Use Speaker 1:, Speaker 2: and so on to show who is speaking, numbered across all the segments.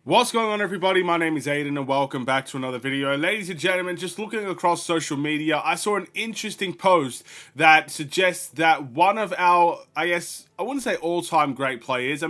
Speaker 1: What's going on, everybody? My name is Aiden and welcome back to another video. Ladies and gentlemen, just looking across social media, I saw an interesting post that suggests that one of our, I wouldn't say all-time great players.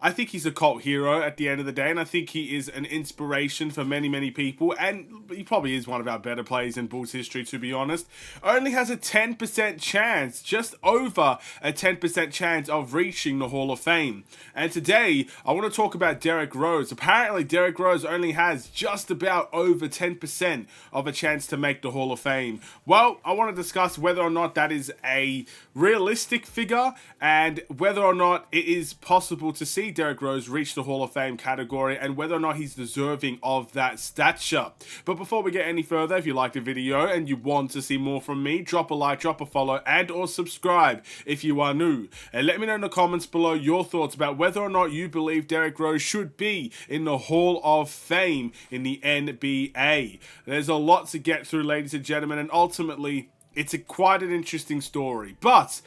Speaker 1: I think he's a cult hero at the end of the day, and I think he is an inspiration for many, many people, and he probably is one of our better players in Bulls history, to be honest. Only has a 10% chance, just over a 10% chance of reaching the Hall of Fame. And today, I want to talk about Derrick Rose. Apparently, Derrick Rose only has just about over 10% of a chance to make the Hall of Fame. Well, I want to discuss whether or not that is a realistic figure, and whether or not it is possible to see Derrick Rose reach the Hall of Fame category, and whether or not he's deserving of that stature. But before we get any further, if you liked the video and you want to see more from me, drop a like, drop a follow, and or subscribe if you are new. And let me know in the comments below your thoughts about whether or not you believe Derrick Rose should be in the Hall of Fame in the NBA. There's a lot to get through, ladies and gentlemen, and ultimately, it's quite an interesting story. But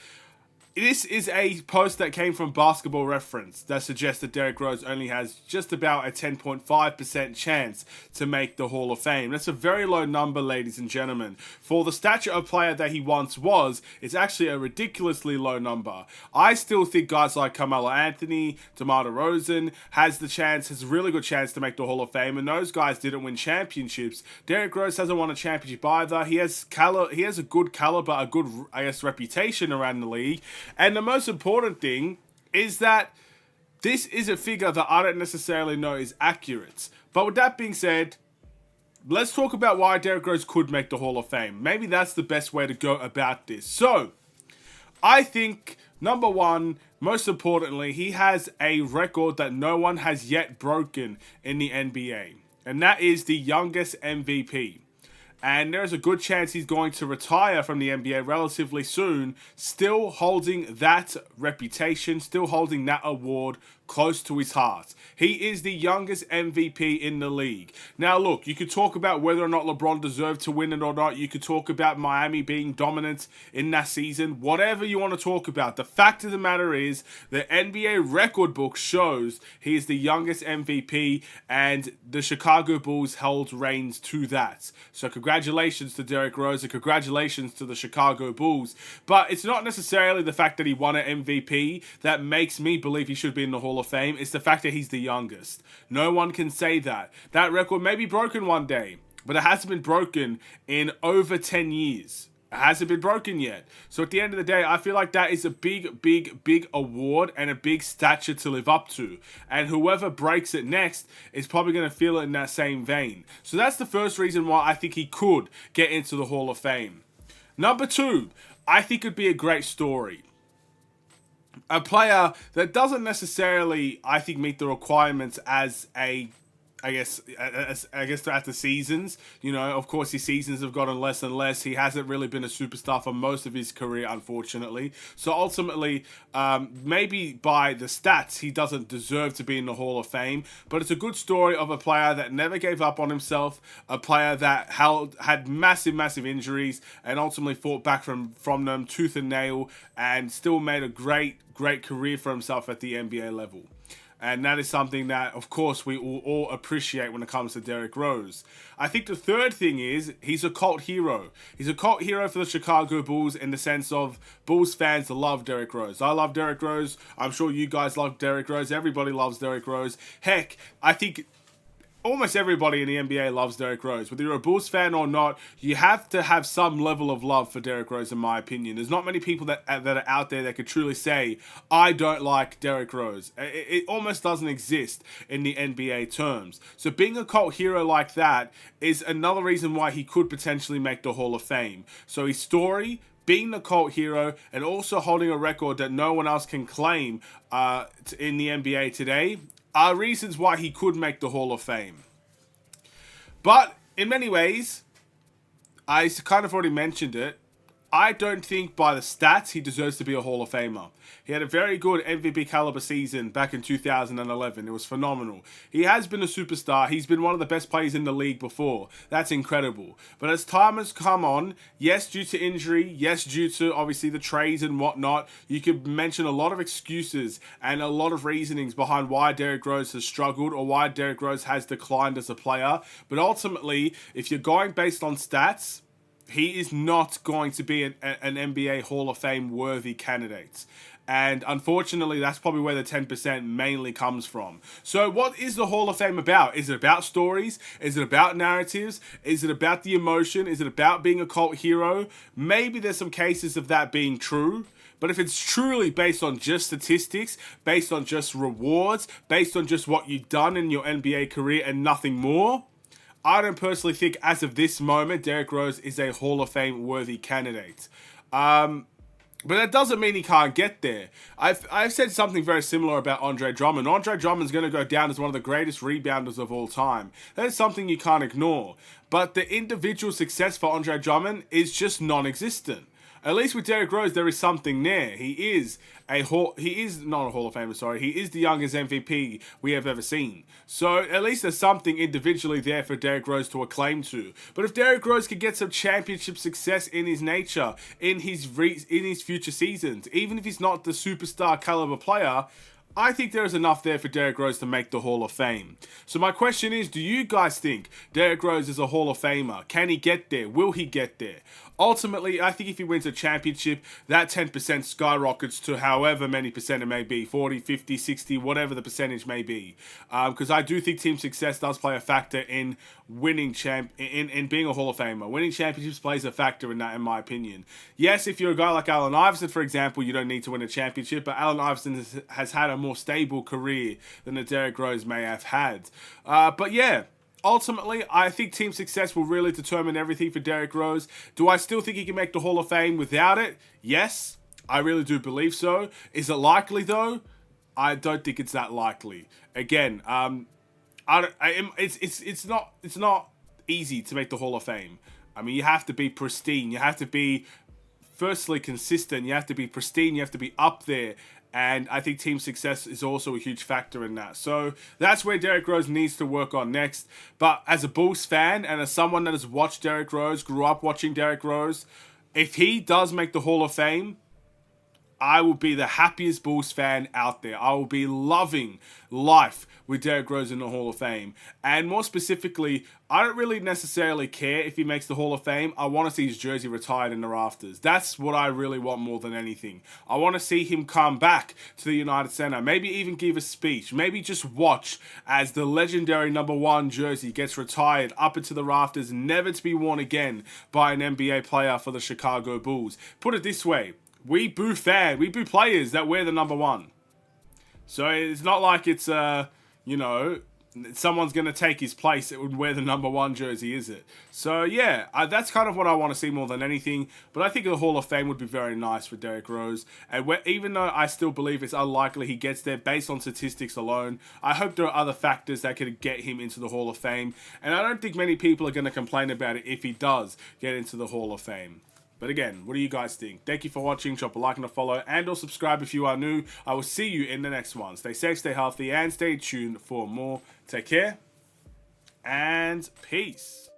Speaker 1: this is a post that came from Basketball Reference that suggests that Derrick Rose only has just about a 10.5% chance to make the Hall of Fame. That's a very low number, ladies and gentlemen. For the stature of player that he once was, it's actually a ridiculously low number. I still think guys like Carmelo Anthony, DeMar DeRozan has a really good chance to make the Hall of Fame, and those guys didn't win championships. Derrick Rose hasn't won a championship either. He has a good caliber, a good, reputation around the league. And the most important thing is that this is a figure that I don't necessarily know is accurate. But with that being said, let's talk about why Derrick Rose could make the Hall of Fame. Maybe that's the best way to go about this. So, I think, number one, most importantly, he has a record that no one has yet broken in the NBA. And that is the youngest MVP. And there's a good chance he's going to retire from the NBA relatively soon, still holding that reputation, still holding that award close to his heart. He is the youngest MVP in the league. Now look, you could talk about whether or not LeBron deserved to win it or not. You could talk about Miami being dominant in that season. Whatever you want to talk about. The fact of the matter is the NBA record book shows he is the youngest MVP, and the Chicago Bulls held reigns to that. So congratulations to Derrick Rose and congratulations to the Chicago Bulls. But it's not necessarily the fact that he won an MVP that makes me believe he should be in the Hall of Fame. It's the fact that he's the youngest. No one can say that. That record may be broken one day, but it hasn't been broken in over 10 years. It hasn't been broken yet. So at the end of the day, I feel like that is a big award and a big stature to live up to. And whoever breaks it next is probably going to feel it in that same vein. So that's the first reason why I think he could get into the Hall of Fame. Number two, I think it'd be a great story. A player that doesn't necessarily, I think, meet the requirements as a, I guess throughout the seasons. You know, of course, his seasons have gotten less and less. He hasn't really been a superstar for most of his career, unfortunately. So ultimately, maybe by the stats, he doesn't deserve to be in the Hall of Fame. But it's a good story of a player that never gave up on himself, a player that had massive injuries and ultimately fought back from them tooth and nail, and still made a great career for himself at the NBA level. And that is something that, of course, we will all appreciate when it comes to Derrick Rose. I think the third thing is he's a cult hero. He's a cult hero for the Chicago Bulls in the sense of Bulls fans love Derrick Rose. I love Derrick Rose. I'm sure you guys love Derrick Rose. Everybody loves Derrick Rose. Heck, I think almost everybody in the NBA loves Derrick Rose. Whether you're a Bulls fan or not, you have to have some level of love for Derrick Rose, in my opinion. There's not many people that are out there that could truly say, I don't like Derrick Rose. It almost doesn't exist in the NBA terms. So being a cult hero like that is another reason why he could potentially make the Hall of Fame. So his story, being the cult hero, and also holding a record that no one else can claim in the NBA today, are reasons why he could make the Hall of Fame. But in many ways, I kind of already mentioned it, I don't think by the stats he deserves to be a Hall of Famer. He had a very good MVP caliber season back in 2011. It was phenomenal. He has been a superstar. He's been one of the best players in the league before. That's incredible. But as time has come on, yes, due to injury, yes, due to obviously the trades and whatnot, you could mention a lot of excuses and a lot of reasonings behind why Derrick Rose has struggled or why Derrick Rose has declined as a player. But ultimately, if you're going based on stats, he is not going to be an NBA Hall of Fame worthy candidate. And unfortunately, that's probably where the 10% mainly comes from. So what is the Hall of Fame about? Is it about stories? Is it about narratives? Is it about the emotion? Is it about being a cult hero? Maybe there's some cases of that being true. But if it's truly based on just statistics, based on just rewards, based on just what you've done in your NBA career and nothing more, I don't personally think, as of this moment, Derrick Rose is a Hall of Fame worthy candidate. But that doesn't mean he can't get there. I've said something very similar about Andre Drummond. Andre Drummond's going to go down as one of the greatest rebounders of all time. That is something you can't ignore. But the individual success for Andre Drummond is just non-existent. At least with Derrick Rose, there is something there. He is not a Hall of Famer, sorry. He is the youngest MVP we have ever seen. So at least there's something individually there for Derrick Rose to acclaim to. But if Derrick Rose could get some championship success in his nature, in his future seasons, even if he's not the superstar caliber player, I think there is enough there for Derrick Rose to make the Hall of Fame. So my question is, do you guys think Derrick Rose is a Hall of Famer? Can he get there? Will he get there? Ultimately, I think if he wins a championship, that 10% skyrockets to however many percent it may be, 40, 50, 60, whatever the percentage may be. Because I do think team success does play a factor in winning in being a Hall of Famer. Winning championships plays a factor in that, in my opinion. Yes, if you're a guy like Allen Iverson, for example, you don't need to win a championship, but Allen Iverson has had a more stable career than a Derrick Rose may have had. But yeah, ultimately, I think team success will really determine everything for Derrick Rose. Do I still think he can make the Hall of Fame without it? Yes, I really do believe so. Is it likely, though? I don't think it's that likely. Again, it's not easy to make the Hall of Fame. I mean, you have to be pristine. You have to be, firstly, consistent. You have to be pristine. You have to be up there. And I think team success is also a huge factor in that. So that's where Derrick Rose needs to work on next. But as a Bulls fan and as someone that has watched Derrick Rose, grew up watching Derrick Rose, if he does make the Hall of Fame, I will be the happiest Bulls fan out there. I will be loving life with Derrick Rose in the Hall of Fame. And more specifically, I don't really necessarily care if he makes the Hall of Fame. I want to see his jersey retired in the rafters. That's what I really want more than anything. I want to see him come back to the United Center. Maybe even give a speech. Maybe just watch as the legendary #1 jersey gets retired up into the rafters, never to be worn again by an NBA player for the Chicago Bulls. Put it this way. We boo players that wear the #1. So it's not like it's, someone's going to take his place that would wear the #1 jersey, is it? So yeah, that's kind of what I want to see more than anything. But I think the Hall of Fame would be very nice for Derrick Rose. And even though I still believe it's unlikely he gets there based on statistics alone, I hope there are other factors that could get him into the Hall of Fame. And I don't think many people are going to complain about it if he does get into the Hall of Fame. But again, what do you guys think? Thank you for watching. Drop a like and a follow and or subscribe if you are new. I will see you in the next one. Stay safe, stay healthy, and stay tuned for more. Take care and peace.